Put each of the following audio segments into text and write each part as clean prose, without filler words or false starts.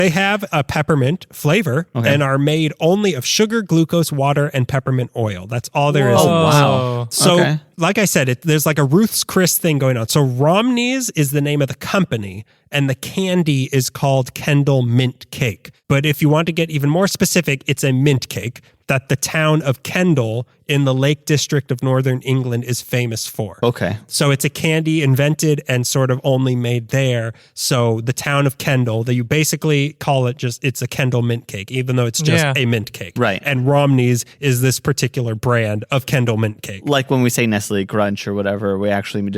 They have a peppermint flavor and are made only of sugar, glucose, water, and peppermint oil. That's all there is. Oh, wow. So, like I said, there's like a Ruth's Chris thing going on. So Romney's is the name of the company, and the candy is called Kendal Mint Cake. But if you want to get even more specific, it's a mint cake that the town of Kendal in the Lake District of Northern England is famous for. Okay. So it's a candy invented and sort of only made there. So the town of Kendal, that you basically call it it's a Kendal mint cake, even though it's just a mint cake. Right. And Romney's is this particular brand of Kendal mint cake. Like when we say Nestle Crunch or whatever, we actually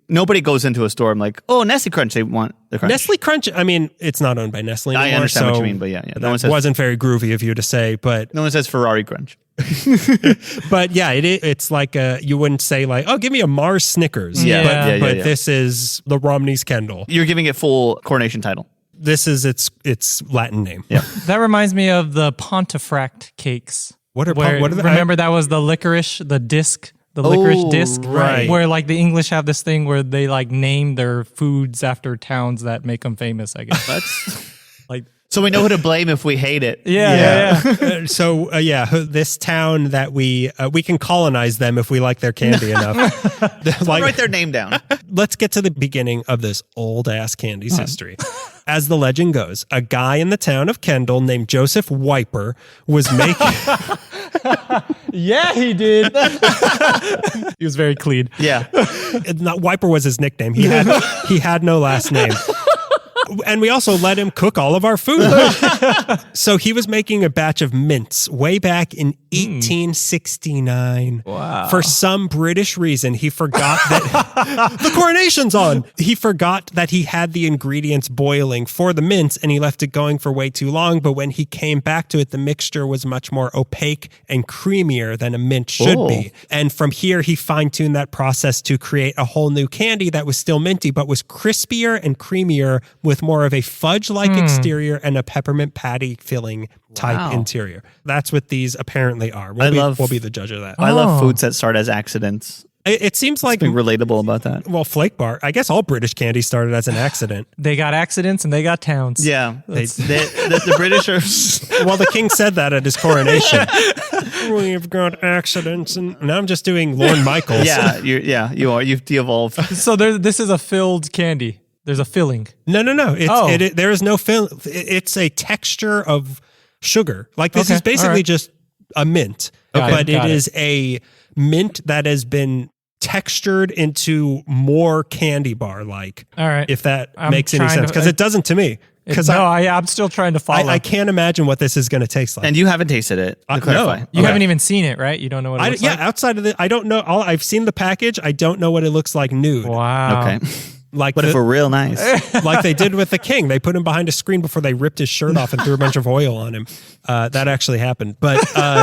nobody goes into a store and like, oh, Nestle Crunch, they want the crunch. Nestle Crunch, I mean, it's not owned by Nestle anymore. I understand what you mean, but yeah. That wasn't very groovy of you to say, but... No one says Ferrari Crunch. But yeah, it's like you wouldn't say like, oh, give me a Mars Snickers. But this is the Romney's Kendal. You're giving it full coronation title. This is its Latin name. Yeah. That reminds me of the Pontefract cakes. What are they? Remember that was the licorice, the disc, the licorice disc, right? Where like the English have this thing where they like name their foods after towns that make them famous. I guess That's like. So we know who to blame if we hate it. Yeah. This town that we can colonize them if we like their candy enough. Write their name down. Let's get to the beginning of this old ass candy's history. As the legend goes, a guy in the town of Kendal named Joseph Wiper was making... Yeah, he did. He was very clean. Yeah. Wiper was his nickname. He had no last name. And we also let him cook all of our food. So he was making a batch of mints way back in 1869. Wow. For some British reason, he forgot that the coronation's on. He forgot that he had the ingredients boiling for the mints and he left it going for way too long. But when he came back to it, the mixture was much more opaque and creamier than a mint should be. And from here, he fine-tuned that process to create a whole new candy that was still minty, but was crispier and creamier with more of a fudge-like exterior and a peppermint patty filling type interior. That's what these apparently are. We'll be the judge of that. I love foods that start as accidents. It seems like being relatable about that. Well, Flake Bar, I guess all British candy started as an accident. They got accidents and they got towns. Yeah. The British are... Well, the king said that at his coronation. We've got accidents. And now I'm just doing Lorne Michaels. You are. You've de-evolved. So this is a filled candy. There's a filling. No. There is no fill. It's a texture of sugar. Like this is basically just a mint, but it is a mint that has been textured into more candy bar like. All right. If that makes any sense, because it doesn't to me. I'm still trying to follow. I can't imagine what this is going to taste like. And you haven't tasted it. To clarify. No, you haven't even seen it, right? You don't know what it looks like? Yeah, outside of I don't know. I've seen the package. I don't know what it looks like nude. Wow. Okay. But if we're real nice. Like they did with the king. They put him behind a screen before they ripped his shirt off and threw a bunch of oil on him. That actually happened. But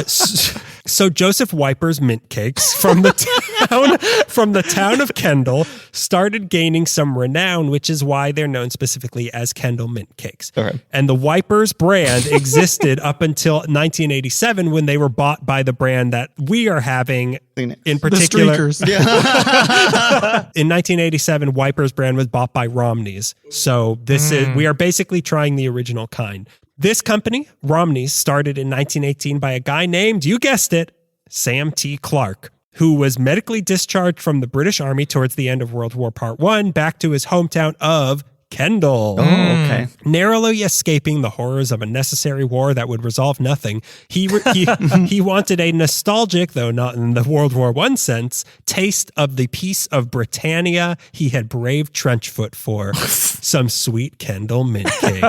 so Joseph Wiper's mint cakes from the town of Kendal started gaining some renown, which is why they're known specifically as Kendal mint cakes. Okay. And the Wipers brand existed up until 1987 when they were bought by the brand that we are having in particular. The Streakers. In 1987, Wipers brand was bought by Romney's. So we are basically trying the original kind. This company, Romney's, started in 1918 by a guy named, you guessed it, Sam T. Clark, who was medically discharged from the British Army towards the end of World War Part 1 back to his hometown of Kendal. Oh, okay. Narrowly escaping the horrors of a necessary war that would resolve nothing, he wanted a nostalgic, though not in the World War I sense, taste of the piece of Britannia he had braved trenchfoot for, some sweet Kendal mint cake.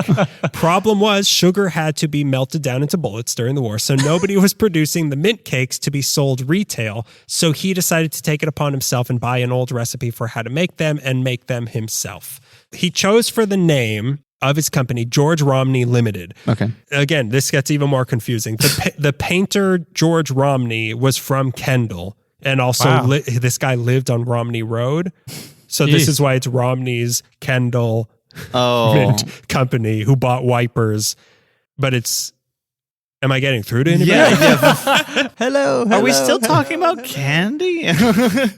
Problem was, sugar had to be melted down into bullets during the war, so nobody was producing the mint cakes to be sold retail, so he decided to take it upon himself and buy an old recipe for how to make them and make them himself. He chose for the name of his company, George Romney Limited. Okay. Again, this gets even more confusing. The painter George Romney was from Kendal, and also this guy lived on Romney Road. So this is why it's Romney's Kendal Mint Company who bought Wipers, but it's Am I getting through to anybody? Hello. Are we still talking about candy?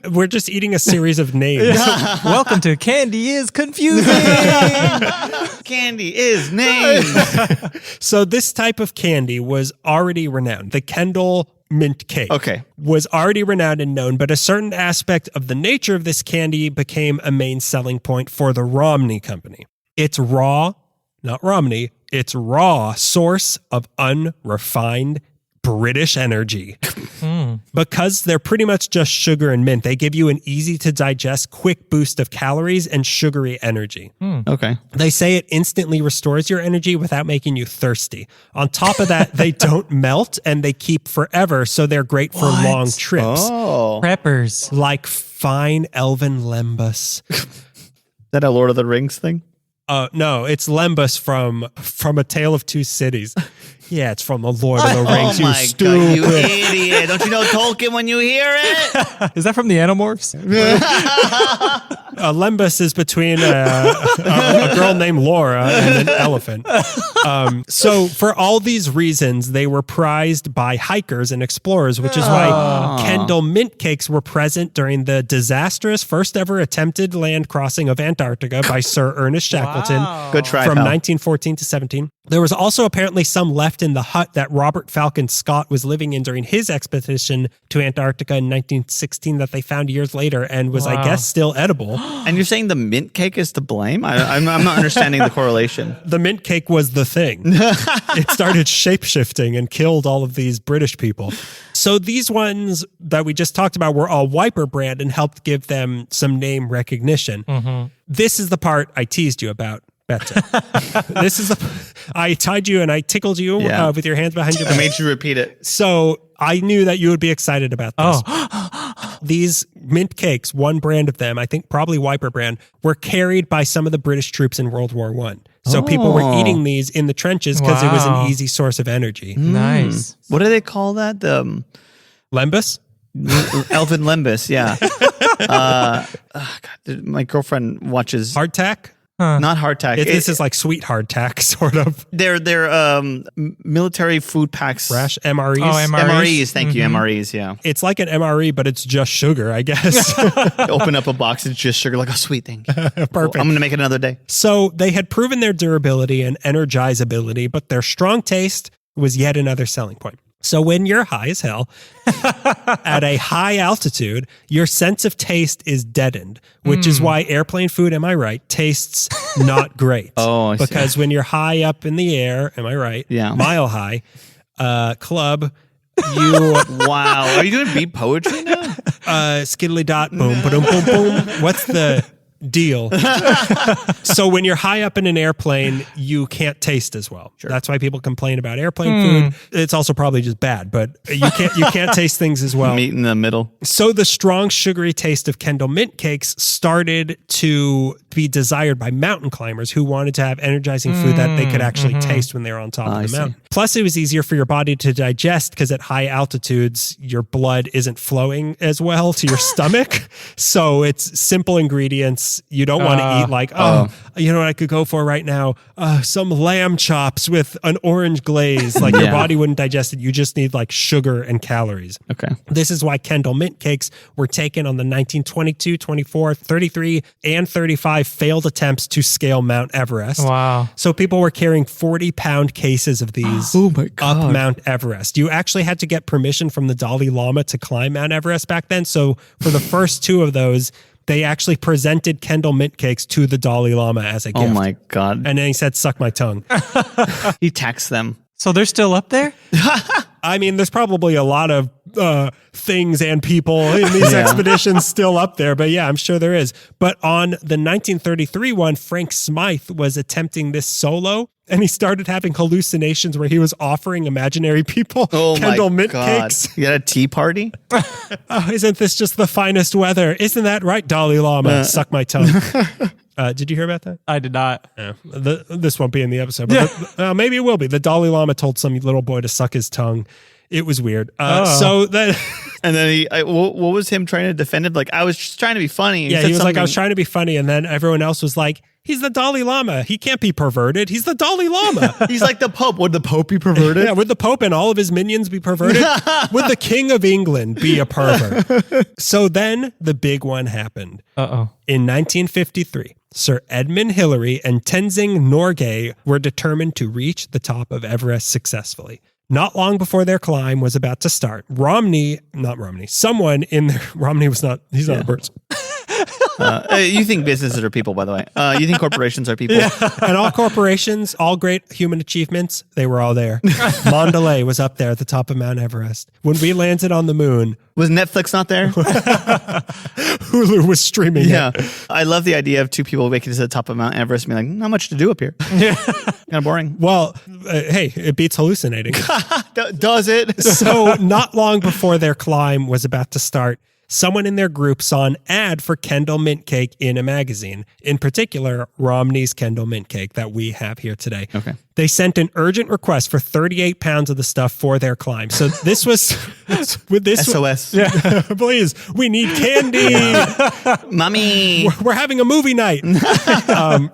We're just eating a series of names. Welcome to Candy is Confusing. Candy is named. So this type of candy was already renowned. The Kendal mint cake was already renowned and known, but a certain aspect of the nature of this candy became a main selling point for the Romney company. It's raw, not Romney, it's raw source of unrefined British energy. Because they're pretty much just sugar and mint, they give you an easy to digest, quick boost of calories and sugary energy. Okay. They say it instantly restores your energy without making you thirsty. On top of that, they don't melt and they keep forever, so they're great for long trips. Oh. Preppers. Like fine elven lembas. Is that a Lord of the Rings thing? No, it's lembas from A Tale of Two Cities. Yeah, it's from the Lord of the Rings. Oh you my stupid. God, you idiot. Don't you know Tolkien when you hear it? Is that from the Animorphs? Lembas is between a girl named Laura and an elephant. So for all these reasons, they were prized by hikers and explorers, which is why Kendal mint cakes were present during the disastrous first ever attempted land crossing of Antarctica by Sir Ernest Shackleton. Good try, From pal. 1914 to 17. There was also apparently some left in the hut that Robert Falcon Scott was living in during his expedition to Antarctica in 1916 that they found years later and was, I guess, still edible. And you're saying the mint cake is to blame? I'm not understanding the correlation. The mint cake was the thing. It started shape-shifting and killed all of these British people. So these ones that we just talked about were all Wiper brand and helped give them some name recognition. This is the part I teased you about. This is I tied you and I tickled you with your hands behind your back. I made you repeat it. So I knew that you would be excited about this. These mint cakes, one brand of them, I think probably Wiper brand, were carried by some of the British troops in World War I. So people were eating these in the trenches because it was an easy source of energy. Nice. What do they call that? The Lembas? Elven Lembas, yeah. God, my girlfriend watches Hardtack? not hardtack. This is like sweet hardtack, sort of. They're military food packs. Rash MREs. Oh, MREs, thank you, MREs, yeah. It's like an MRE, but it's just sugar, I guess. Open up a box, it's just sugar, like, oh, sweet, thank you. Perfect. I'm going to make it another day. So they had proven their durability and energizability, but their strong taste was yet another selling point. So when you're high as hell at a high altitude, your sense of taste is deadened, which is why airplane food, am I right, tastes not great. I see. Because when you're high up in the air, am I right? Yeah. Mile high, club, you Wow. Are you doing beat poetry now? skiddly dot, boom, boom, boom, boom. What's the deal? So when you're high up in an airplane, you can't taste as well. Sure. That's why people complain about airplane food. It's also probably just bad, but you can't taste things as well. Meat in the middle. So the strong sugary taste of Kendal mint cakes started to be desired by mountain climbers who wanted to have energizing food that they could actually taste when they were on top of the mountain. Plus, it was easier for your body to digest because at high altitudes, your blood isn't flowing as well to your stomach. So it's simple ingredients. You don't want to eat like, you know what I could go for right now? Some lamb chops with an orange glaze. Like your body wouldn't digest it. You just need like sugar and calories. Okay. This is why Kendal mint cakes were taken on the 1922, 24, 33, and 35 failed attempts to scale Mount Everest. Wow. So people were carrying 40-pound cases of these up Mount Everest. You actually had to get permission from the Dalai Lama to climb Mount Everest back then. So for the first two of those, they actually presented Kendal mint cakes to the Dalai Lama as a gift. Oh my God. And then he said, suck my tongue. He taxed them. So they're still up there? I mean, there's probably a lot of things and people in these expeditions still up there, but yeah, I'm sure there is. But on the 1933 one, Frank Smythe was attempting this solo, and he started having hallucinations where he was offering imaginary people Kendal mint cakes. You had a tea party? Isn't this just the finest weather? Isn't that right, Dalai Lama? Suck my tongue. Did you hear about that? I did not. Yeah. This won't be in the episode, but maybe it will be. The Dalai Lama told some little boy to suck his tongue. It was weird. So that, and then what was him trying to defend it? Like, I was just trying to be funny. He was like, I was trying to be funny. And then everyone else was like, He's the Dalai Lama. He can't be perverted. He's the Dalai Lama. He's like the Pope. Would the Pope be perverted? Yeah, would the Pope and all of his minions be perverted? Would the King of England be a pervert? So then the big one happened. In 1953, Sir Edmund Hillary and Tenzing Norgay were determined to reach the top of Everest successfully. Not long before their climb was about to start, someone in there, Romney was not, he's not a person. You think businesses are people, by the way. You think corporations are people. And all corporations, all great human achievements, they were all there. Mandalay was up there at the top of Mount Everest. When we landed on the moon. Was Netflix not there? Hulu was streaming it. I love the idea of two people making it to the top of Mount Everest and being like, not much to do up here. Yeah. Kind of boring. Well, hey, it beats hallucinating. Does it? So not long before their climb was about to start, someone in their group saw an ad for Kendal mint cake in a magazine, in particular, Romney's Kendal mint cake that we have here today. Okay. They sent an urgent request for 38 pounds of the stuff for their climb. So this was with this SOS. Yeah, please, we need candy. Mommy. We're having a movie night.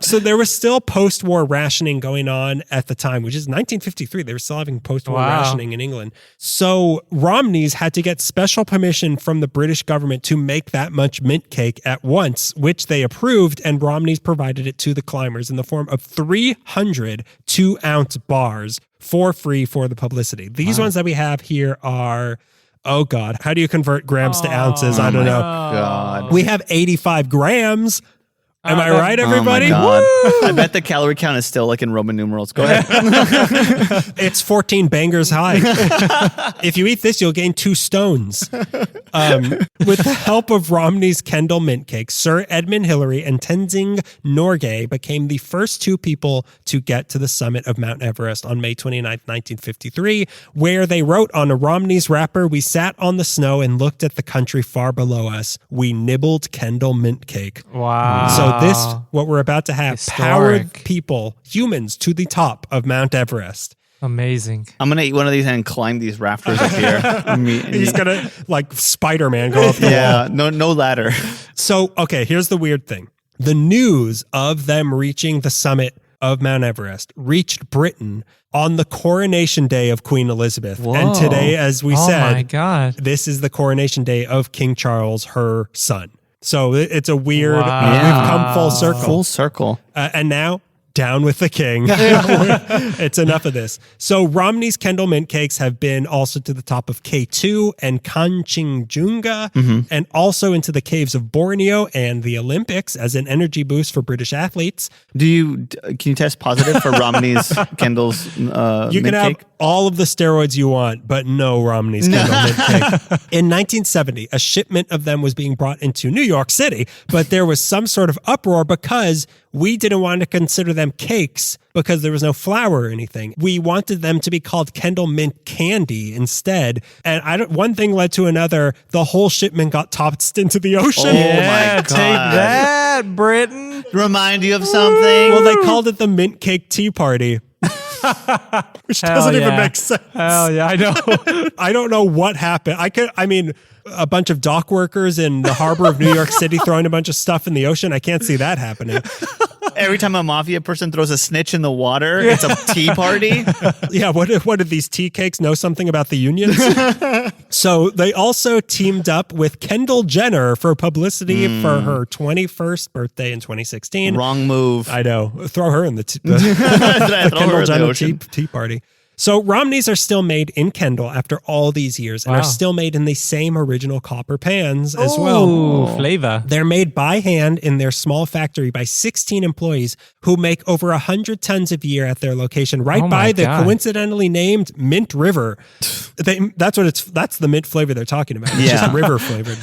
So there was still post-war rationing going on at the time, which is 1953. They were still having post-war rationing in England. So Romney's had to get special permission from the British government to make that much mint cake at once, which they approved, and Romney's provided it to the climbers in the form of 300 2-ounce bars for free for the publicity. These ones that we have here are, oh God, how do you convert grams to ounces? I don't know. God. We have 85 grams. Am I right, everybody? Oh my God. I bet the calorie count is still like in Roman numerals. Go ahead. It's 14 bangers high. If you eat this, you'll gain 2 stones. With the help of Romney's Kendal mint cake, Sir Edmund Hillary and Tenzing Norgay became the first 2 people to get to the summit of Mount Everest on May 29th, 1953, where they wrote on a Romney's wrapper, "We sat on the snow and looked at the country far below us. We nibbled Kendal mint cake." Wow. So this, what we're about to have, powered Historic. people, humans, to the top of Mount Everest. Amazing. I'm going to eat one of these and climb these rafters up here. He's gonna, like Spider-Man, go up the wall. Yeah, no ladder. So, okay, here's the weird thing. The news of them reaching the summit of Mount Everest reached Britain on the coronation day of Queen Elizabeth. Whoa. And today, as we Oh said, my God. this is the coronation day of King Charles, her son. So it's a weird, Wow. we've come full circle. Full circle. And now, down with the king. It's enough of this. So Romney's Kendal mint cakes have been also to the top of K2 and Kanchenjunga, and also into the caves of Borneo and the Olympics as an energy boost for British athletes. Can you test positive for Romney's Kendall's You can mint have cake? all of the steroids you want, but no Romney's Kendal mint cake. In 1970, a shipment of them was being brought into New York City, but there was some sort of uproar because we didn't want to consider them cakes because there was no flour or anything. We wanted them to be called Kendal mint candy instead. And one thing led to another. The whole shipment got tossed into the ocean. Oh my God. Take that, Britain. Remind you of something? Well, they called it the mint cake tea party. Which doesn't even make sense. Hell yeah, I know. I don't know what happened. A bunch of dock workers in the harbor of New York City throwing a bunch of stuff in the ocean. I can't see that happening. Every time a mafia person throws a snitch in the water, it's a tea party. Yeah, what did these tea cakes know something about the unions? So they also teamed up with Kendall Jenner for publicity for her 21st birthday in 2016. Wrong move. I know. Throw her in the Throw her Kendall in the Jenner ocean. tea party. So Romneys are still made in Kendal after all these years and Wow. are still made in the same original copper pans as well. Ooh, flavor. They're made by hand in their small factory by 16 employees who make over 100 tons a year at their location right Oh by my the God. coincidentally named Mint River. That's the mint flavor they're talking about. It's Yeah. just river flavored.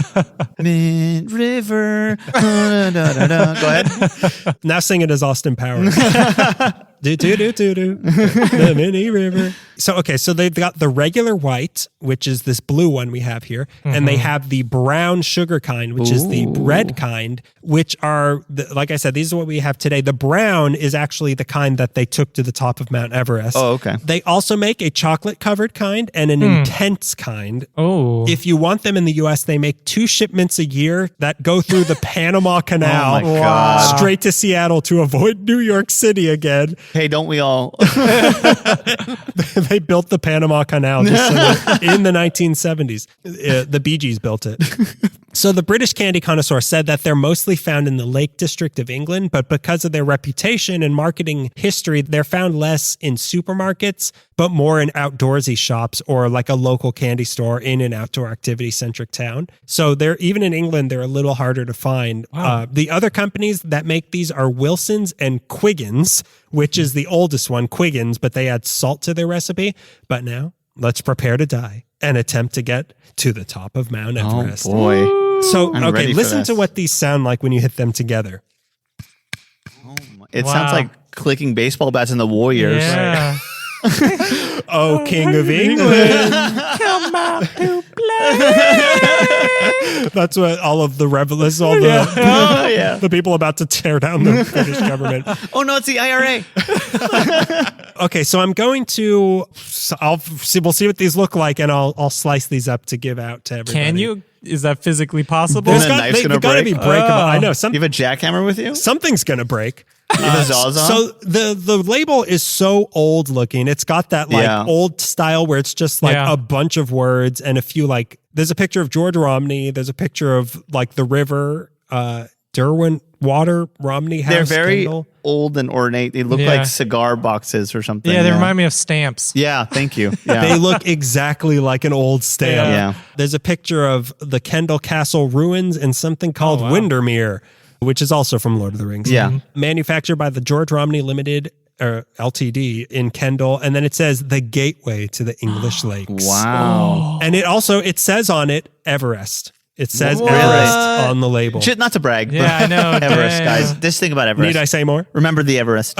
Mint River. Go ahead. Now sing it as Austin Powers. Do do do do do. The mini river. So they've got the regular white, which is this blue one we have here, and they have the brown sugar kind, which is the red kind, which are like I said, these are what we have today. The brown is actually the kind that they took to the top of Mount Everest. Oh, okay. They also make a chocolate covered kind and an intense kind. Oh. If you want them in the US, they make 2 shipments a year that go through the Panama Canal Oh my God. straight to Seattle to avoid New York City again. Hey, don't we all? They built the Panama Canal just in the 1970s. The Bee Gees built it. So the British candy connoisseur said that they're mostly found in the Lake District of England, but because of their reputation and marketing history, they're found less in supermarkets, but more in outdoorsy shops or like a local candy store in an outdoor activity-centric town. So they're even in England, they're a little harder to find. Wow. The other companies that make these are Wilson's and Quiggins, which is the oldest one, Quiggins, but they add salt to their recipe. But now, let's prepare to die and attempt to get to the top of Mount Everest. Oh boy. So, I'm okay, ready for listen this. to what these sound like when you hit them together. It Wow. sounds like clicking baseball bats in the Warriors. Yeah. Oh, King of England. Come out to play. That's what all of the rebels, all Oh, yeah. the people about to tear down the British government. Oh, no, it's the IRA. Okay, so I'm going to, we'll see what these look like, and I'll slice these up to give out to everybody. Can you? Is that physically possible? There's The got, knife's they've gonna got to be break? breakable. I know, You have a jackhammer with you? something's going to break. You have a Zaza? So the label is so old looking. It's got that like Yeah. old style where it's just like Yeah. a bunch of words and a few like there's a picture of George Romney. There's a picture of like the river, Derwent Water, Romney House. They're very Kendal. old and ornate. They look Yeah. like cigar boxes or something. Yeah, they remind me of stamps. Yeah, thank you. Yeah. They look exactly like an old stamp. Yeah. There's a picture of the Kendal Castle ruins and something called wow. Windermere, which is also from Lord of the Rings. Yeah. Manufactured by the George Romney Limited or Ltd in Kendal, and then it says the gateway to the English lakes. Wow. And it says on it Everest. It says What? Everest on the label. Shit, not to brag, Yeah, I know. Everest, Damn. guys. Just think about Everest. Need I say more? Remember the Everest.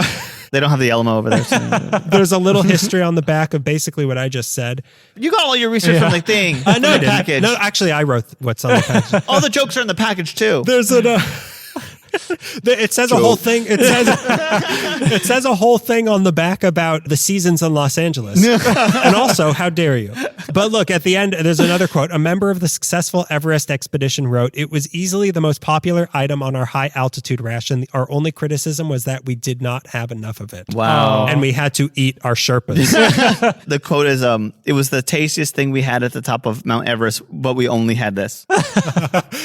They don't have the Elmo over there. So. There's a little history on the back of basically what I just said. You got all your research from the thing. I know. From the package. No, actually, I wrote what's on the package. All the jokes are in the package too. There's an. It says a whole thing. It says a whole thing on the back about the seasons in Los Angeles, and also, how dare you? But look, at the end, there's another quote. A member of the successful Everest expedition wrote, "It was easily the most popular item on our high altitude ration. Our only criticism was that we did not have enough of it. Wow. And we had to eat our Sherpas." The quote is, "It was the tastiest thing we had at the top of Mount Everest, but we only had this."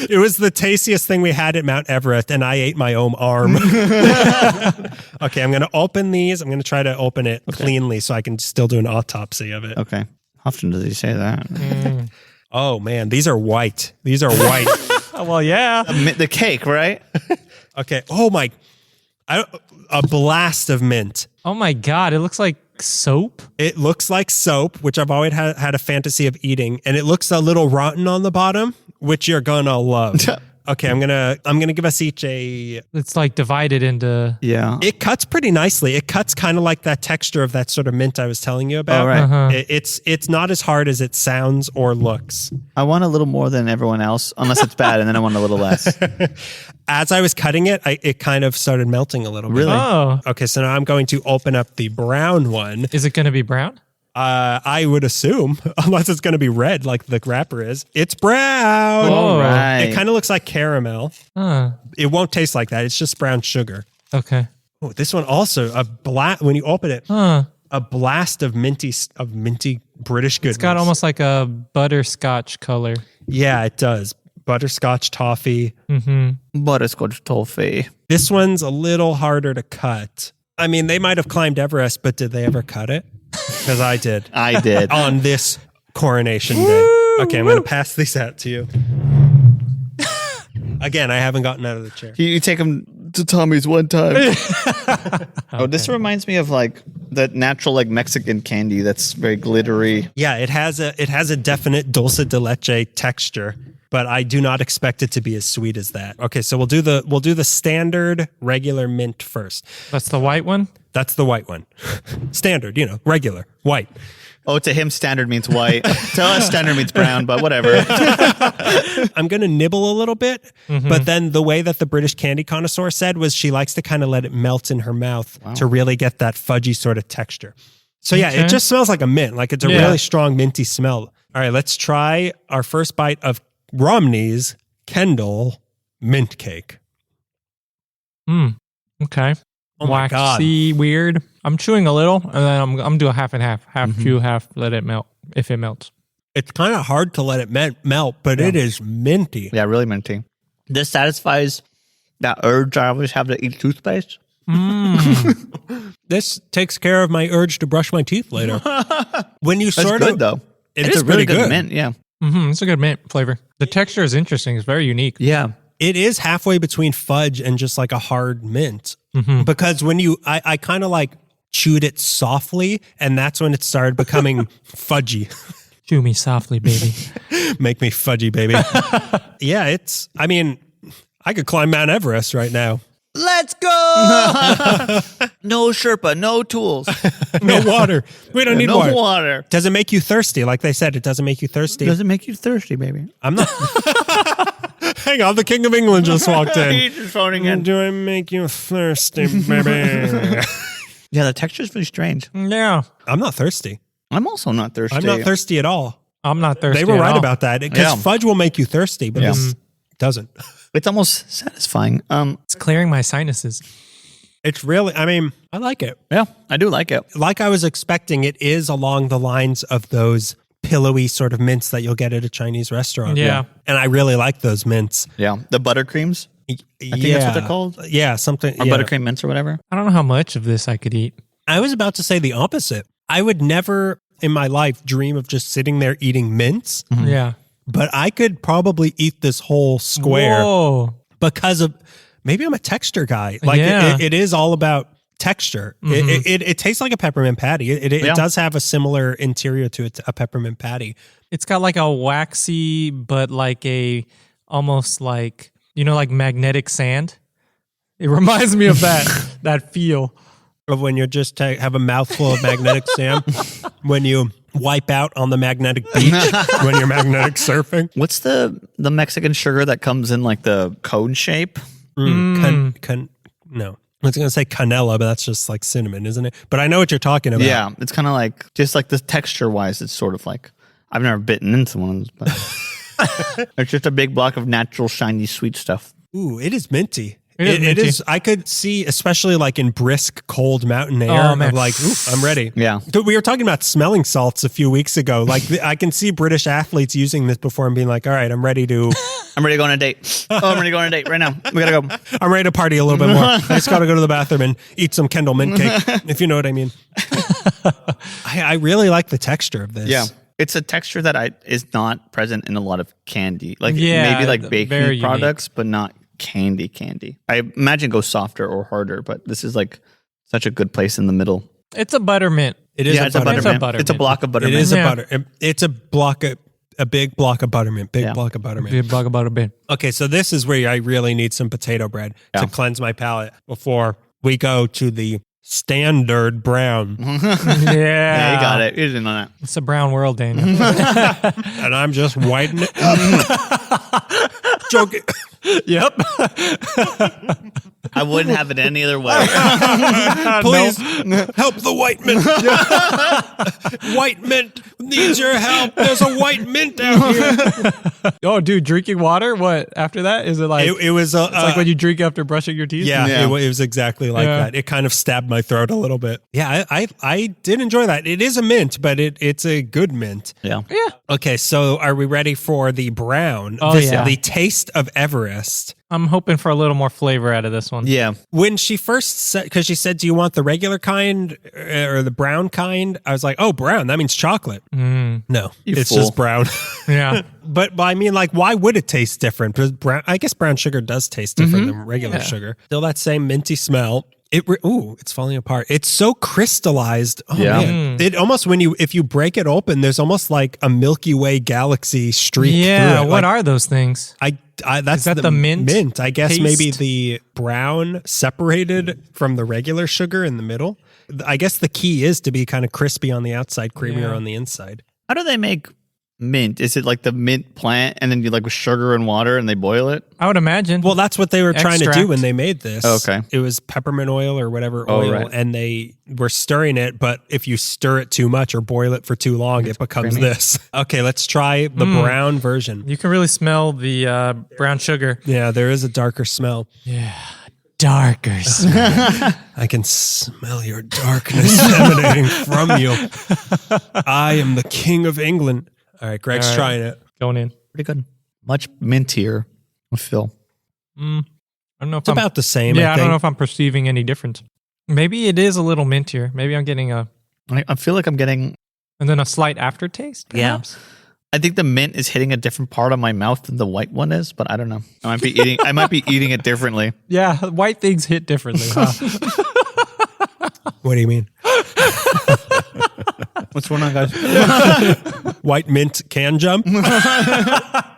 It was the tastiest thing we had at Mount Everest, and I ate my own arm. Okay, I'm going to open these. I'm going to try to open it cleanly so I can still do an autopsy of it. Okay. How often does he say that? Oh, man, these are white. These are white. Oh, well, yeah. The cake, right? Okay. Oh, my. A blast of mint. Oh my God, it looks like soap. It looks like soap, which I've always had a fantasy of eating, and it looks a little rotten on the bottom, which you're gonna love. Okay, I'm gonna give us each a. It's like divided into. Yeah. It cuts pretty nicely. It cuts kind of like that texture of that sort of mint I was telling you about. Oh, right. Uh-huh. It's not as hard as it sounds or looks. I want a little more than everyone else, unless it's bad, and then I want a little less. As I was cutting it, it kind of started melting a little bit. Really? Oh, Okay, so now I'm going to open up the brown one. is it going to be brown? I would assume, unless it's going to be red like the wrapper is. It's brown. Oh, right. It kind of looks like caramel. It won't taste like that. It's just brown sugar. Okay. Oh, this one also when you open it, Huh. a blast of minty British goodness. It's got almost like a butterscotch color. Yeah, it does. Butterscotch toffee. Butterscotch toffee. This one's a little harder to cut. I mean, they might have climbed Everest, but did they ever cut it? Because I did. I did. On this coronation day. Okay, I'm going to pass these out to you. Again, I haven't gotten out of the chair. You take him to Tommy's one time. Oh, this reminds me of like that natural like Mexican candy that's very glittery. Yeah, it has a definite dulce de leche texture, but I do not expect it to be as sweet as that. Okay, so we'll do the standard regular mint first. That's the white one? That's the white one. Standard, regular, white. Oh, to him, standard means white. To us, standard means brown, but whatever. I'm going to nibble a little bit, but then the way that the British candy connoisseur said was she likes to kind of let it melt in her mouth to really get that fudgy sort of texture. So yeah, it just smells like a mint. Like it's a really strong minty smell. All right, let's try our first bite of Romney's Kendal mint cake. Okay. Oh my Waxy, weird. I'm chewing a little, and then I'm doing half and half. Half chew, half let it melt, if it melts. It's kind of hard to let it melt, but it is minty. Yeah, really minty. This satisfies that urge I always have to eat toothpaste. This takes care of my urge to brush my teeth later. When you That's good, though. It is really good mint, yeah. It's a good mint flavor. The texture is interesting. It's very unique. Yeah. It is halfway between fudge and just like a hard mint. Because when I kind of like chewed it softly, and that's when it started becoming fudgy. Chew me softly, baby. Make me fudgy, baby. Yeah, I could climb Mount Everest right now. Let's go! No Sherpa, no tools. No water. We don't need no water. water. Does it make you thirsty? Like they said, it doesn't make you thirsty. Does it make you thirsty, baby? I'm not. Hang on, the King of England just walked in. He's just phoning in. Do I make you thirsty, baby? Yeah, the texture's really strange. Yeah. I'm not thirsty. I'm also not thirsty. I'm not thirsty at all. I'm not thirsty. They were at right all. about that because fudge will make you thirsty, but this doesn't. It's almost satisfying. It's clearing my sinuses. It's really, I like it. Yeah, I do like it. Like I was expecting, it is along the lines of those pillowy sort of mints that you'll get at a Chinese restaurant. Yeah. And I really like those mints. Yeah, the buttercreams. I think that's what they're called. Yeah, something. Or buttercream mints or whatever. I don't know how much of this I could eat. I was about to say the opposite. I would never in my life dream of just sitting there eating mints, Yeah. but I could probably eat this whole square Whoa. because of maybe I'm a texture guy. Like Yeah. it is all about texture. It tastes like a peppermint patty. It does have a similar interior to a peppermint patty. It's got like a waxy, but like a almost like, like magnetic sand. It reminds me of that feel. Of when you just have a mouthful of magnetic sand, when you wipe out on the magnetic beach, when you're magnetic surfing. What's the Mexican sugar that comes in like the cone shape? No. I was going to say canela, but that's just like cinnamon, isn't it? But I know what you're talking about. Yeah, it's kind of like, just like the texture wise, it's sort of like, I've never bitten into one of those, but it's just a big block of natural, shiny, sweet stuff. Ooh, it is minty. It It is. I could see, especially like in brisk, cold mountain air, Oh, man. I'm like, ooh, I'm ready. Yeah. Dude, we were talking about smelling salts a few weeks ago. Like, I can see British athletes using this before and being like, all right, I'm ready to I'm ready to go on a date. I'm ready to go on a date right now. We gotta go. I'm ready to party a little bit more. I just got to go to the bathroom and eat some Kendal mint cake, if you know what I mean. I really like the texture of this. Yeah. It's a texture that is not present in a lot of candy. Like Yeah, maybe like very baking unique. products, but not candy. I imagine it goes softer or harder, but this is like such a good place in the middle. It's a buttermint. It is It's a buttermint. buttermint. It's a block of It buttermint. is Yeah. a butter. It's a block of a big block of buttermint. Big Yeah. block of buttermint. Big block of buttermint. Okay, so this is where I really need some potato bread Yeah. to cleanse my palate before we go to the standard brown. Yeah. Yeah, you got it. You didn't know that. It's a brown world, Daniel. And I'm just whitening it. Joking. Yep. I wouldn't have it any other way. Please help the white mint. White mint needs your help. There's a white mint out here. Oh, dude, drinking water? What? After that? Is it like, It was it's like when you drink after brushing your teeth? yeah, Yeah. It was exactly like Yeah. that. It kind of stabbed my throat a little bit. Yeah, I did enjoy that. It is a mint, but it's a good mint. Yeah. Yeah. Okay, so are we ready for the brown? Oh, yeah. The taste of Everest. I'm hoping for a little more flavor out of this one. Yeah. When she first said, because she said, do you want the regular kind or the brown kind? I was like, oh, brown. That means chocolate. No, it's fool. just brown. Yeah. But I mean, like, why would it taste different? Because I guess brown sugar does taste different than regular sugar. Still that same minty smell. It's falling apart. It's so crystallized. Oh Yeah. man. It almost if you break it open, there's almost like a Milky Way galaxy streak through Yeah, it. what are those things? That's Is that the mint? Mint. I guess paste? maybe the brown separated from the regular sugar in the middle. I guess the key is to be kind of crispy on the outside, creamier on the inside. How do they make mint? Is it like the mint plant and then you like with sugar and water and they boil it? I would imagine. Well, that's what they were trying to do Extract. when they made this. Okay. It was peppermint oil or whatever oil, right. and they were stirring it, but if you stir it too much or boil it for too long, it becomes creamy. this. Okay, let's try the brown version. You can really smell the brown sugar. Yeah, there is a darker smell. Yeah. Darker smell. I can smell your darkness emanating from you. I am the king of England. All right, Greg's All right. trying it. Going in. Pretty good. Much mintier with Phil. I don't know if It's about the same, Yeah, I I think. don't know if I'm perceiving any difference. Maybe it is a little mintier. Maybe I'm getting I feel like I'm getting. and then a slight aftertaste. Perhaps? I think the mint is hitting a different part of my mouth than the white one is, but I don't know. I might be eating it differently. Yeah, white things hit differently. Huh? What do you mean? What's going on, guys? White mint can jump.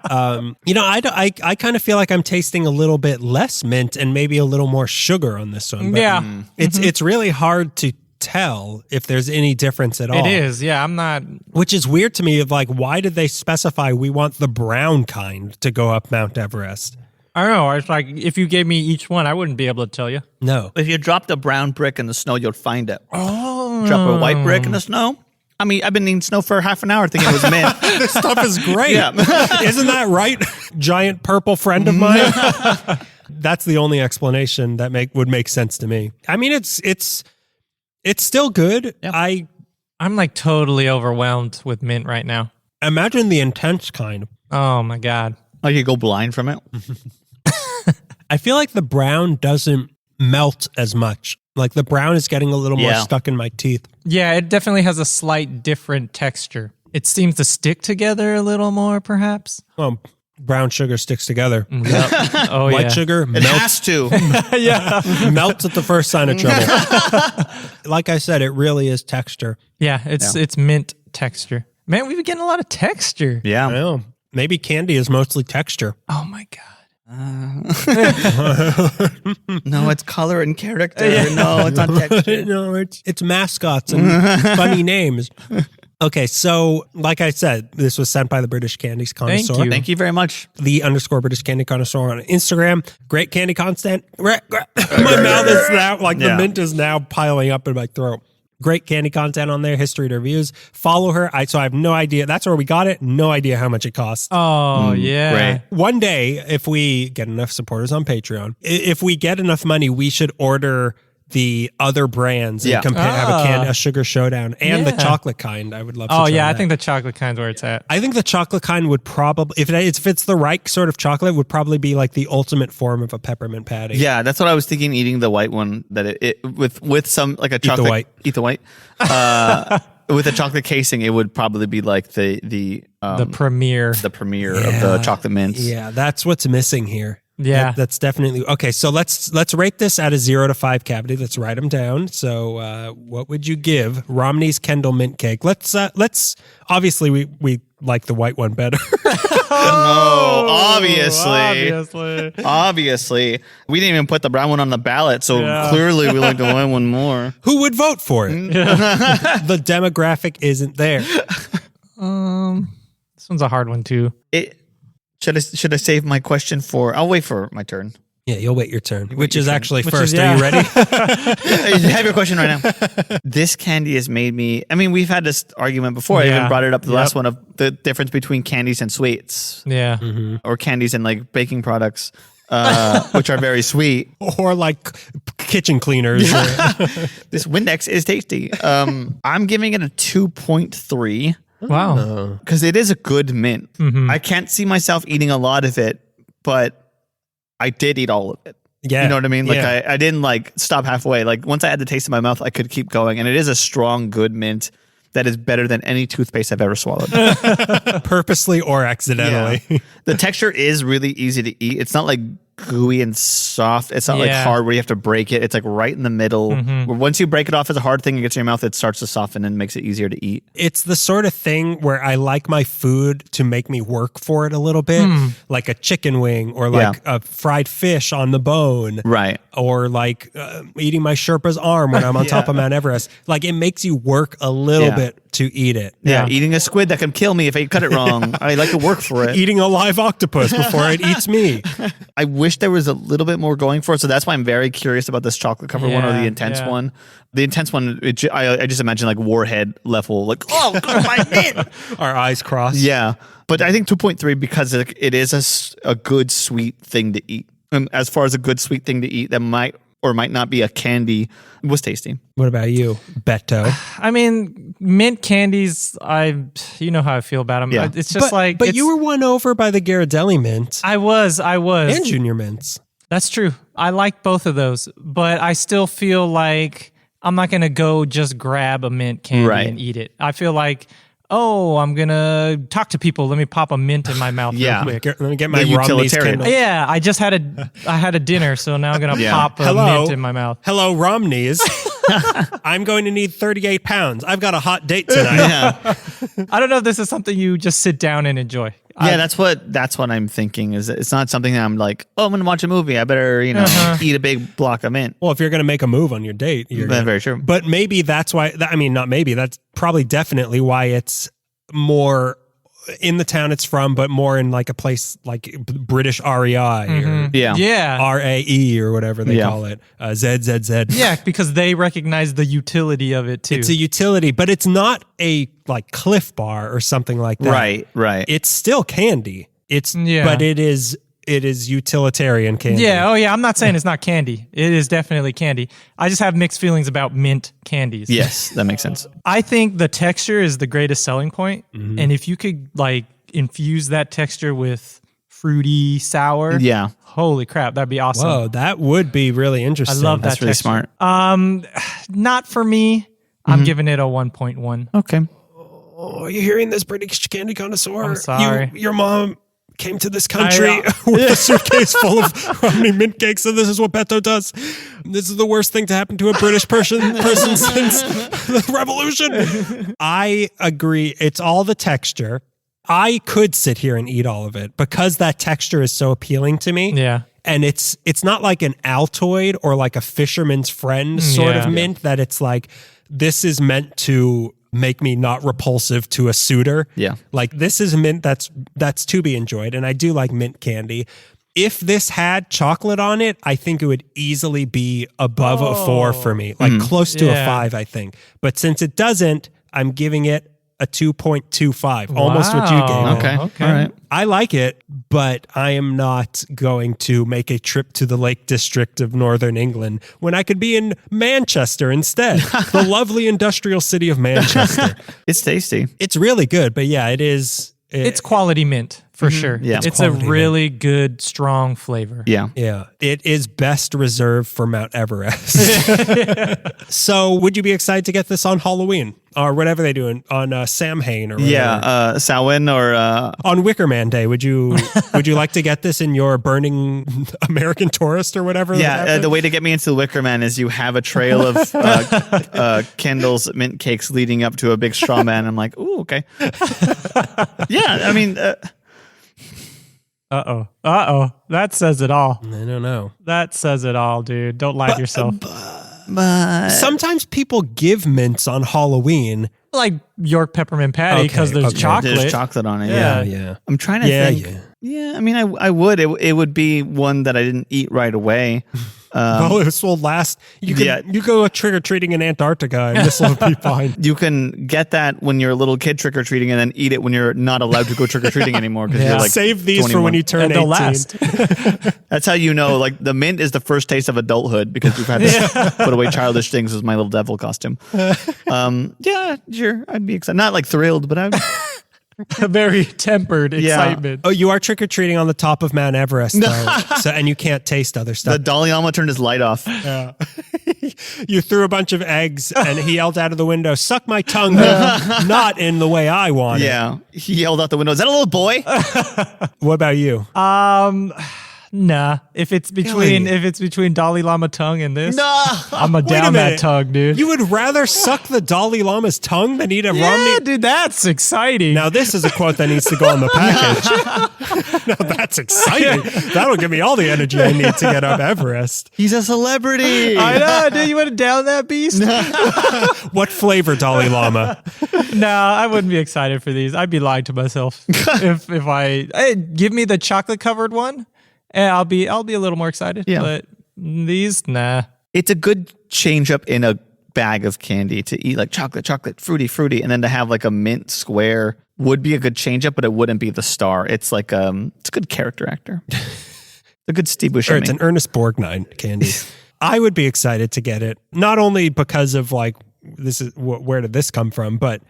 I kind of feel like I'm tasting a little bit less mint and maybe a little more sugar on this one. But Yeah. It's really hard to tell if there's any difference at all. It is. Yeah, I'm not. Which is weird to me of like, why did they specify we want the brown kind to go up Mount Everest? I don't know. It's like if you gave me each one, I wouldn't be able to tell you. No. If you dropped a brown brick in the snow, you'll find it. Oh. Drop a white brick in the snow. I mean, I've been eating snow for half an hour thinking it was mint. This stuff is great. Yeah. Isn't that right? Giant purple friend of mine. That's the only explanation that would make sense to me. I mean, it's still good. Yep. I'm like totally overwhelmed with mint right now. Imagine the intense kind. Oh my God. Like you go blind from it. I feel like the brown doesn't melt as much. Like the brown is getting a little more Yeah. stuck in my teeth. Yeah, it definitely has a slight different texture. It seems to stick together a little more, perhaps. Well, brown sugar sticks together. Yep. Oh, White yeah. sugar It melts, has to. melts at the first sign of trouble. Like I said, it really is texture. Yeah, it's mint texture. Man, we've been getting a lot of texture. I Yeah. know. Maybe candy is mostly texture. Oh my God. No, it's color and character. No, it's not texture. No, it's mascots and funny names. Okay, so like I said, this was sent by the British Candy Connoisseur. you. Thank you very much. The _ British Candy Connoisseur on Instagram. Great candy content. My mouth is now like the Yeah. mint is now piling up in my throat. Great candy content on there. History to reviews. Follow her. So I have no idea. That's where we got it. No idea how much it costs. Oh, yeah. Great. One day, if we get enough supporters on Patreon, if we get enough money, we should order the other brands and Yeah. have a sugar showdown and the Yeah. chocolate kind. I would love to Oh, try yeah. I that. think the chocolate kind's where it's at. I think the chocolate kind would probably, if it's the right sort of chocolate, would probably be like the ultimate form of a peppermint patty. Yeah, that's what I was thinking. Eating the white one, that it with some like a chocolate. white. Eat the white. With a chocolate casing, it would probably be like the premiere. premiere of the chocolate mints. Yeah, that's what's missing here. Yeah. That's definitely okay. So let's rate this at a 0 to 5 cavity. Let's write them down. So what would you give Romney's Kendal mint cake? Let's obviously we like the white one better. No, obviously. Obviously. We didn't even put the brown one on the ballot, so clearly we like the white one more. Who would vote for it? The demographic isn't there. This one's a hard one, too. Should I save my question for? I'll wait for my turn. Yeah, you'll wait your turn, which is turn. actually Which first. is- Are you yeah. ready? Have your question right now. This candy has made me. I mean, we've had this argument before. I Yeah. even brought it up the Yep. last one of the difference between candies and sweets, Yeah. or candies and like baking products, which are very sweet. Or like kitchen cleaners. This Windex is tasty. I'm giving it a 2.3 Wow. because it is a good mint. I can't see myself eating a lot of it, but I did eat all of it. Yeah. You know what I mean? Like Yeah. I didn't like stop halfway. Like once I had the taste in my mouth, I could keep going. And it is a strong, good mint that is better than any toothpaste I've ever swallowed. Purposely or accidentally. The texture is really easy to eat. It's not like gooey and soft. It's not like Yeah. hard where you have to break it. It's like right in the middle. Mm-hmm. Where once you break it off as a hard thing and gets in your mouth, it starts to soften and makes it easier to eat. It's the sort of thing where I like my food to make me work for it a little bit, like a chicken wing or like a fried fish on the bone. Right. Or like eating my Sherpa's arm when I'm on top of Mount Everest. Like it makes you work a little bit to eat it. Yeah. Eating a squid that can kill me if I cut it wrong. I like to work for it. Eating a live octopus before it eats me. I wish there was a little bit more going for it. So that's why I'm very curious about this chocolate covered one or the intense Yeah. one. The intense one, I just imagine like Warhead level, like, oh, God, my mint. Our eyes cross. Yeah. But I think 2.3 because it is a good sweet thing to eat. As far as a good sweet thing to eat that might or might not be a candy, it was tasty. What about you, Beto? I mean, mint candies, you know how I feel about them. Yeah. It's just But it's- you were won over by the Ghirardelli mint I was. and Junior mints. That's true. I like both of those, but I still feel like I'm not going to go just grab a mint candy and eat it. I feel like, I'm going to talk to people. Let me pop a mint in my mouth real quick. Let me get my The Romney's utilitarian. Kindle. Yeah, I had a dinner, so now I'm going to pop a mint in my mouth. Hello, Romney's. I'm going to need 38 pounds. I've got a hot date tonight. I don't know if this is something you just sit down and enjoy. Yeah, that's what I'm thinking. Is it's not something that I'm like, I'm going to watch a movie. I better eat a big block of mint. Well, if you're going to make a move on your date, That's very true. But maybe that's why. I mean, not maybe. That's probably definitely why it's more in the town it's from, but more in like a place like British REI or Yeah. RAE or whatever they call it. ZZZ. Yeah, because they recognize the utility of it too. It's a utility, but it's not a like Cliff Bar or something like that. Right. It's still candy. But it is utilitarian candy. Yeah. Oh, yeah. I'm not saying it's not candy. It is definitely candy. I just have mixed feelings about mint candies. Yes, that makes sense. I think the texture is the greatest selling point. And if you could like infuse that texture with fruity sour, holy crap, that'd be awesome. Whoa, that would be really interesting. I love that. That's really texture. smart. Not for me. I'm giving it a 1.1. Okay. Oh, you're hearing this, British candy connoisseur? I'm sorry. Your mom came to this country with a suitcase full of Romney mint cakes, and this is what Beto does. This is the worst thing to happen to a British person since the revolution. I agree. It's all the texture. I could sit here and eat all of it because that texture is so appealing to me. Yeah. And it's not like an Altoid or like a fisherman's friend sort of mint that it's like, this is meant to make me not repulsive to a suitor. Yeah. Like this is mint that's to be enjoyed. And I do like mint candy. If this had chocolate on it, I think it would easily be above a 4 for me, like close to a 5, I think. But since it doesn't, I'm giving it a 2.25, almost what you gave it. Okay. All right. I like it, but I am not going to make a trip to the Lake District of Northern England when I could be in Manchester instead, the lovely industrial city of Manchester. It's tasty. It's really good, but yeah, it is. It's quality mint for sure. Yeah. It's a quality really good, strong flavor. Yeah. Yeah, it is best reserved for Mount Everest. So, would you be excited to get this on Halloween or whatever they do on Samhain or whatever? Yeah. Samhain or On Wicker Man Day? Would you like to get this in your burning American Tourist or whatever? the way to get me into the Wicker Man is you have a trail of Kendal's mint cakes leading up to a big straw man. I'm like, ooh, okay. Yeah, I mean, That says it all. I don't know. That says it all, dude. Don't lie to yourself. but Sometimes people give mints on Halloween. Like York peppermint patty because Okay, there's okay. chocolate. there's chocolate on it. Yeah. Yeah. I'm trying to think. Yeah, I mean, I would. It would be one that I didn't eat right away. Well, this will last. You go trick or treating in Antarctica, and this will be fine. You can get that when you're a little kid trick or treating, and then eat it when you're not allowed to go trick or treating anymore. Because you're like Save these 21. for when you turn And 18. they'll last. That's how you know. Like the mint is the first taste of adulthood because we've had to put away childish things as my little devil costume. Yeah, sure, I'd be excited. Not like thrilled, but I'd. A very tempered excitement. Oh, you are trick or treating on the top of Mount Everest, though. And you can't taste other The stuff. Dalai Lama turned his light off. You threw a bunch of eggs, and he yelled out of the window, "Suck my tongue, but not in the way I want it." Yeah, he yelled out the window. Is that a little boy? What about you? Nah. If it's between Dalai Lama tongue and this, I'm Wait a down that minute. tongue, dude. You would rather suck the Dalai Lama's tongue than eat a yeah, Romney? dude, that's exciting. Now, this is a quote that needs to go on the package. Now, that's exciting. That'll give me all the energy I need to get up Everest. He's a celebrity. I know, dude. You want to down that beast? What flavor Dalai Lama? No, I wouldn't be excited for these. I'd be lying to myself if hey, give me the chocolate covered one, and I'll be a little more excited. Yeah. But these, nah. It's a good change up in a bag of candy to eat like chocolate, fruity, and then to have like a mint square would be a good change up, but it wouldn't be the star. It's like it's a good character actor. It's a good Steve Buscemi. Or it's an Ernest Borgnine candy. I would be excited to get it, not only because of like, this is where did this come from, but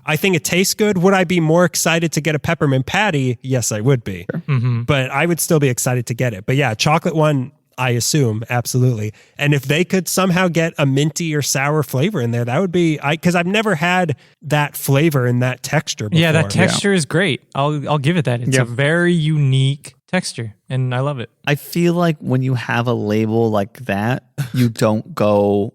I think it tastes good. Would I be more excited to get a peppermint patty? Yes, I would be. Sure. Mm-hmm. But I would still be excited to get it. But yeah, chocolate one, I assume, absolutely. And if they could somehow get a minty or sour flavor in there, that would be, because I've never had that flavor and that texture before. Yeah, that texture is great. I'll give it that. It's a very unique texture, and I love it. I feel like when you have a label like that, you don't go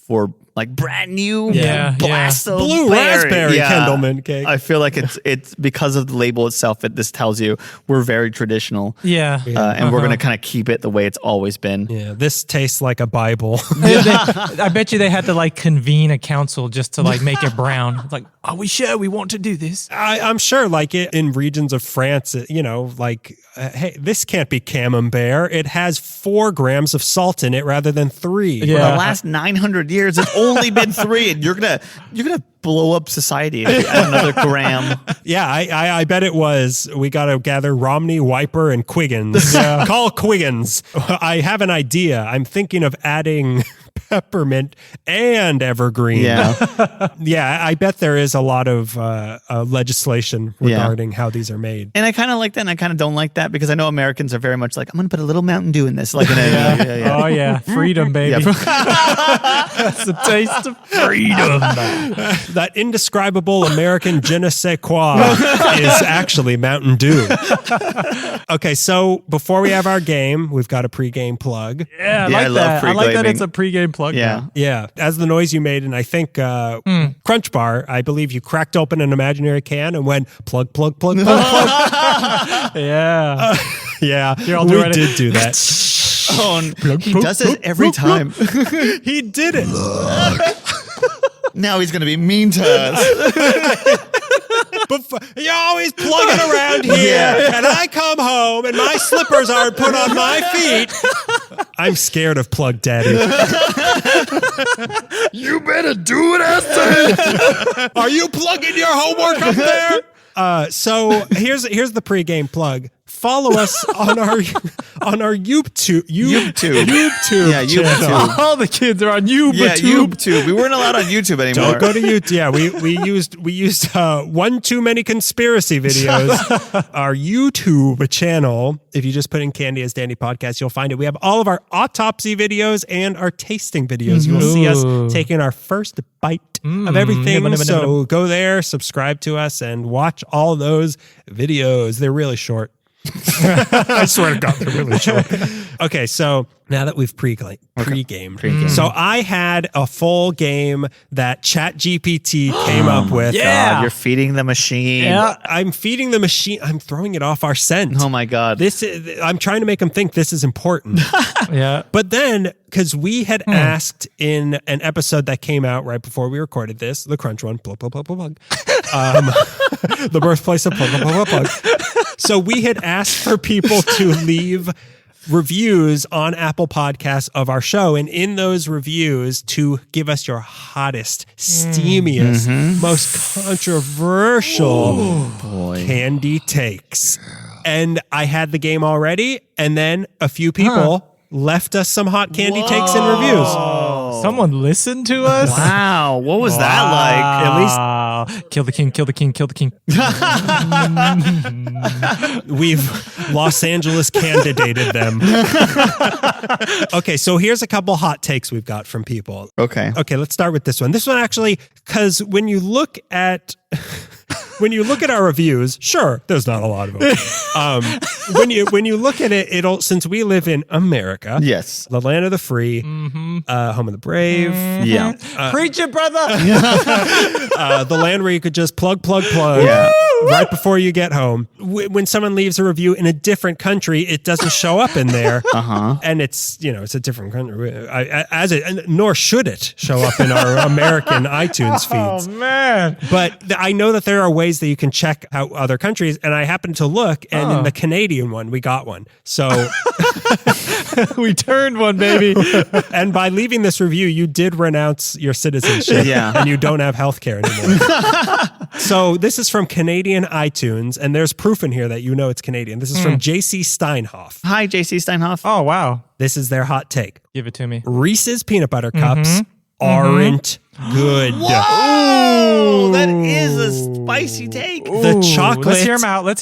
for like brand new blast of blue berry. raspberry Kendal mint cake. I feel like it's because of the label itself that this tells you we're very traditional. Yeah. And we're going to kind of keep it the way it's always been. Yeah, this tastes like a Bible. I bet you they had to like convene a council just to like make it brown. It's like, are we sure we want to do this? I'm sure, like in regions of France, like, hey, this can't be camembert. It has 4 grams of salt in it rather than 3. For the last 900 years, it's only been 3, and you're gonna blow up society if you add another gram. Yeah, I bet it was. We got to gather Romney, Wiper, and Quiggins. Call Quiggins. I have an idea. I'm thinking of adding peppermint and evergreen. Yeah, I bet there is a lot of legislation regarding how these are made. And I kind of like that, and I kind of don't like that, because I know Americans are very much like, I'm going to put a little Mountain Dew in this. Like, Oh yeah, freedom, baby. That's the taste of freedom. That indescribable American je ne sais quoi is actually Mountain Dew. Okay, so before we have our game, we've got a pregame plug. Yeah, I like that. I like that it's a pregame plug. Yeah. As the noise you made, and I think Crunch Bar, I believe you cracked open an imaginary can and went plug, plug, plug, plug, plug. Yeah. Yeah, we did do that. He does it every time. He did it. Now he's going to be mean to us. You're always plugging around here, and I come home, and my slippers aren't put on my feet. I'm scared of Plug Daddy. You better do it, Aston. Are you plugging your homework up there? So here's the pregame plug. Follow us on our YouTube. Yeah, YouTube. All the kids are on YouTube. Yeah, YouTube. We weren't allowed on YouTube anymore. Don't go to YouTube. Yeah, we used one too many conspiracy videos. Our YouTube channel. If you just put in Candy as Dandy Podcast, you'll find it. We have all of our autopsy videos and our tasting videos. You will see us taking our first bite of everything. So go there, subscribe to us, and watch all those videos. They're really short. I swear to God, they're really short. Okay, so now that we've pre-gamed. So I had a full game that ChatGPT came up with. Yeah. God, you're feeding the machine. Yeah, I'm feeding the machine. I'm throwing it off our scent. Oh my God. I'm trying to make them think this is important. Yeah. But then, because we had asked in an episode that came out right before we recorded this, the Crunch one, plug, plug, plug, plug, plug. The birthplace of plug, plug, plug, plug, plug. So we had asked for people to leave reviews on Apple Podcasts of our show, and in those reviews to give us your hottest, steamiest, most controversial candy takes. And I had the game already, and then a few people left us some hot candy takes and reviews. Someone listened to us? Wow. What was that like? At least kill the king, kill the king, kill the king. We've Los Angeles candidated them. Okay, so here's a couple hot takes we've got from people. Okay, let's start with this one. This one actually, because when you look at when you look at our reviews, sure, there's not a lot of them. When you look at it, since we live in America, Yes. the land of the free, home of the brave, Yeah. Preach it, brother. the land where you could just plug Yeah. right before you get home. When someone leaves a review in a different country, it doesn't show up in there, and it's a different country. Nor should it show up in our American iTunes feeds. Oh man! But I know that there are ways that you can check out other countries, and I happened to look, and in the Canadian one, we got one. So We turned one, baby. and by leaving this review, you did renounce your citizenship, and you don't have health care anymore. So this is from Canadian iTunes, and there's proof in here that you know it's Canadian. This is from JC Steinhoff. Hi, JC Steinhoff. Oh wow! This is their hot take. Give it to me. Reese's peanut butter cups aren't good. Whoa, that is a spicy take. The chocolate. Let's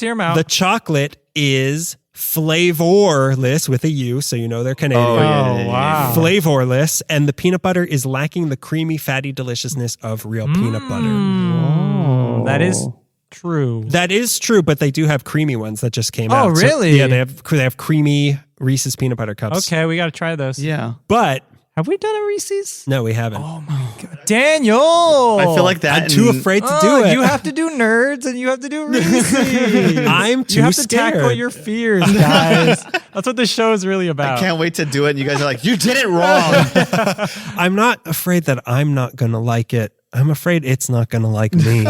hear them out. The chocolate is flavorless with a U, so you know they're Canadian. Oh, wow. Flavorless, and the peanut butter is lacking the creamy, fatty deliciousness of real peanut butter. Oh, that is true. That is true, but they do have creamy ones that just came out. Oh, really? So, yeah, they have creamy Reese's peanut butter cups. Okay, we got to try those. Yeah. But Have we done a Reese's? no, we haven't. Oh my God, Daniel! I feel like that. I'm too afraid to do it. You have to do nerds and you have to do Reese's. I'm too You have to scared. tackle your fears, guys. That's what the show is really about. I can't wait to do it. And you guys are like, you did it wrong. I'm not afraid that I'm not going to like it. I'm afraid it's not going to like me.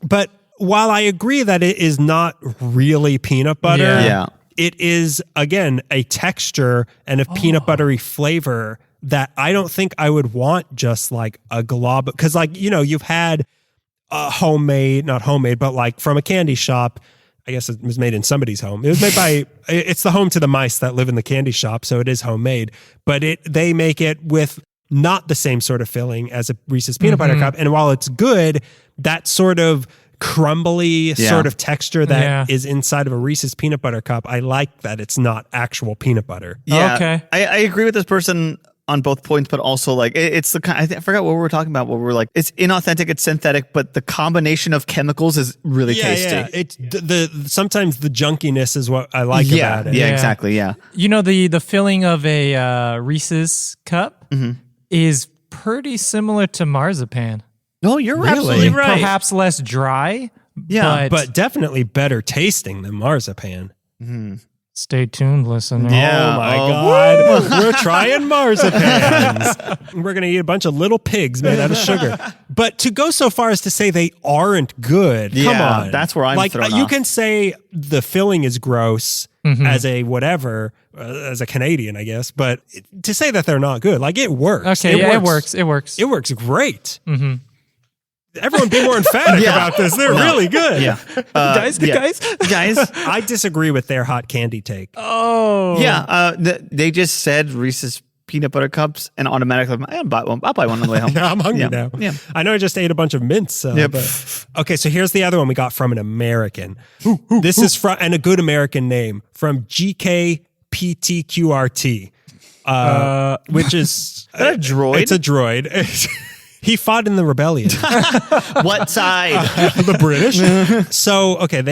But while I agree that it is not really peanut butter, Yeah. it is, again, a texture and a peanut buttery flavor that I don't think I would want just like a glob. Because you've had a not homemade, but like from a candy shop. I guess it was made in somebody's home. It was made it's the home to the mice that live in the candy shop. So it is homemade, but they make it with not the same sort of filling as a Reese's peanut butter cup. And while it's good, that sort of crumbly sort of texture that is inside of a Reese's peanut butter cup, I like that it's not actual peanut butter. Yeah. Okay. I agree with this person on both points, but also like it's the kind. I forgot what we were talking about. Where we were like, it's inauthentic, it's synthetic, but the combination of chemicals is really tasty. Yeah. It's sometimes the junkiness is what I like about it. Yeah, exactly. Yeah. You know, the filling of a Reese's cup is pretty similar to marzipan. No, you're Really? absolutely right. Perhaps less dry. Yeah, but definitely better tasting than marzipan. Stay tuned, listener. Yeah. Oh my Oh, God. We're trying marzipans. We're going to eat a bunch of little pigs made out of sugar. But to go so far as to say they aren't good, come Yeah, on. that's where I'm like thrown you off. can say the filling is gross as a whatever, as a Canadian, I guess. But to say that they're not good, like it works. Okay, it works. It works. It works great. Everyone be more emphatic about this. They're really good. Yeah. Guys. Guys. I disagree with their hot candy take. Oh. Yeah. They just said Reese's peanut butter cups and automatically I'll buy one. I'll buy one on the way home. Yeah, I'm hungry now. Yeah. I know I just ate a bunch of mints. But, okay, so here's the other one we got from an American. This is from, and a good American name, from GKPTQRT, which is that a droid? It's a droid. He fought in the rebellion. What side? The British. So, okay,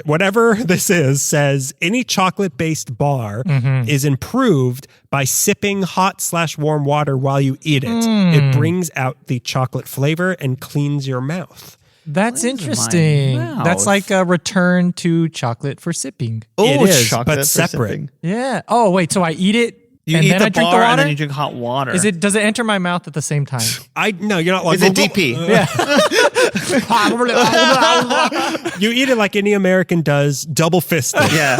whatever this is, says any chocolate-based bar is improved by sipping hot/warm water while you eat it. It brings out the chocolate flavor and cleans your mouth. That's interesting. mouth. That's like a return to chocolate for sipping. It is, chocolate but for separate. sipping. Yeah. Oh, wait. So I eat it You and eat then the I drink the bar water? and then you drink hot water. Does it enter my mouth at the same time? No, you're not like Is it DP? You eat it like any American does, double fisted. Yeah.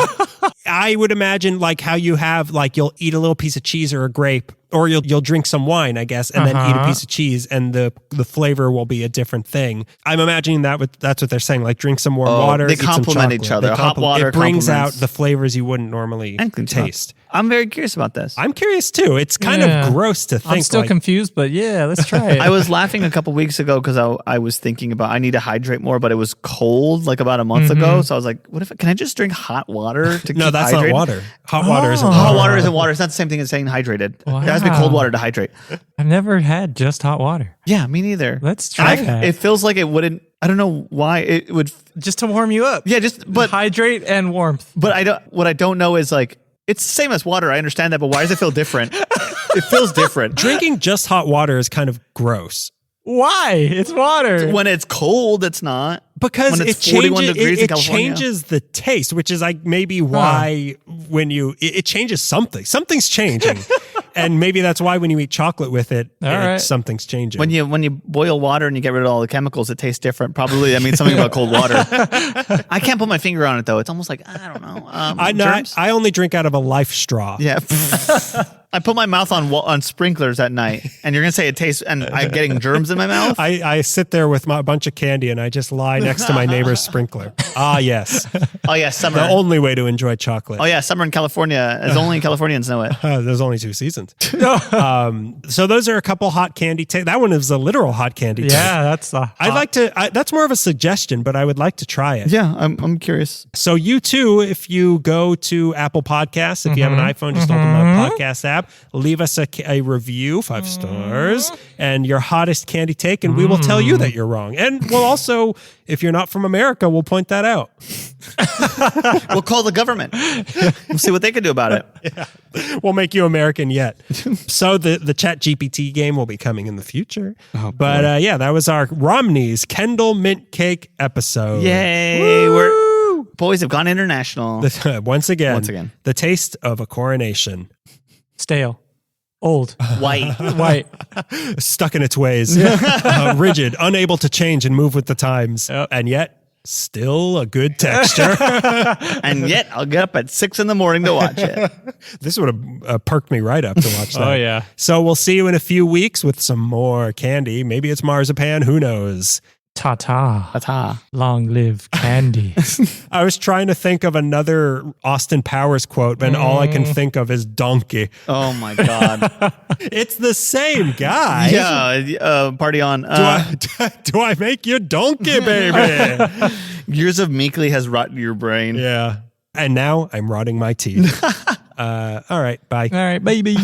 I would imagine like how you have like you'll eat a little piece of cheese or a grape, or you'll drink some wine, I guess, and then eat a piece of cheese, and the flavor will be a different thing. I'm imagining that's what they're saying. Like drink some warm water. They eat some complement chocolate. each other. Hot water It brings out complements- the flavors you wouldn't normally taste. I'm very curious about this. I'm curious too. It's kind of gross to think. I'm still like, confused, but yeah, let's try it. I was laughing a couple weeks ago because I was thinking about I need to hydrate more, but it was cold like about a month ago. So I was like, can I just drink hot water to No, keep that's hydrated? not water. Hot water isn't water. Hot water isn't water. It's not the same thing as saying hydrated. It has to be cold water to hydrate. I've never had just hot water. Yeah, me neither. Let's try that. It feels like it wouldn't. I don't know why it would. Just to warm you up. Yeah, but hydrate and warmth. But what I don't know is like, it's the same as water. I understand that, but why does it feel different? It feels different. Drinking just hot water is kind of gross. Why? It's water. When it's cold, it's not. Because when it's it 41 changes, degrees in it California. changes the taste, which is like maybe why when it changes something. Something's changing. And maybe that's why when you eat chocolate with it, something's changing. When you boil water and you get rid of all the chemicals, it tastes different. Probably that means something about cold water. I can't put my finger on it though. It's almost like, I don't know. I only drink out of a life straw. Yeah. I put my mouth on sprinklers at night, and you're gonna say it tastes, and I'm getting germs in my mouth. I sit there with a bunch of candy, and I just lie next to my neighbor's sprinkler. Ah, yes. Oh yeah, summer. The only way to enjoy chocolate. Oh yeah, summer in California. As only Californians know it. There's only 2 seasons. So those are a couple hot candy. That one is a literal hot candy. Yeah, that's. I'd like to. That's more of a suggestion, but I would like to try it. Yeah, I'm curious. So you too, if you go to Apple Podcasts, if you have an iPhone, just open the podcast app, leave us a review, 5 stars, and your hottest candy take, and we will tell you that you're wrong. And we'll also, if you're not from America, we'll point that out. We'll call the government. We'll see what they can do about it. Yeah. We'll make you American yet. So the Chat GPT game will be coming in the future. But yeah, that was our Romney's Kendal Mint Cake episode. Yay! We're boys have gone international. Once again, the taste of a coronation. Stale. Old. White. Stuck in its ways. Rigid, unable to change and move with the times. And yet, still a good texture. And yet, I'll get up at 6 a.m. to watch it. This would have perked me right up to watch that. Oh, yeah. So we'll see you in a few weeks with some more candy. Maybe it's marzipan. Who knows? Ta-ta. Ta-ta. Long live candy. I was trying to think of another Austin Powers quote, but all I can think of is donkey. Oh, my God. It's the same guy. Yeah, party on. Do I make you donkey, baby? Years of Meekly has rotted your brain. Yeah. And now I'm rotting my teeth. All right, bye. All right, baby.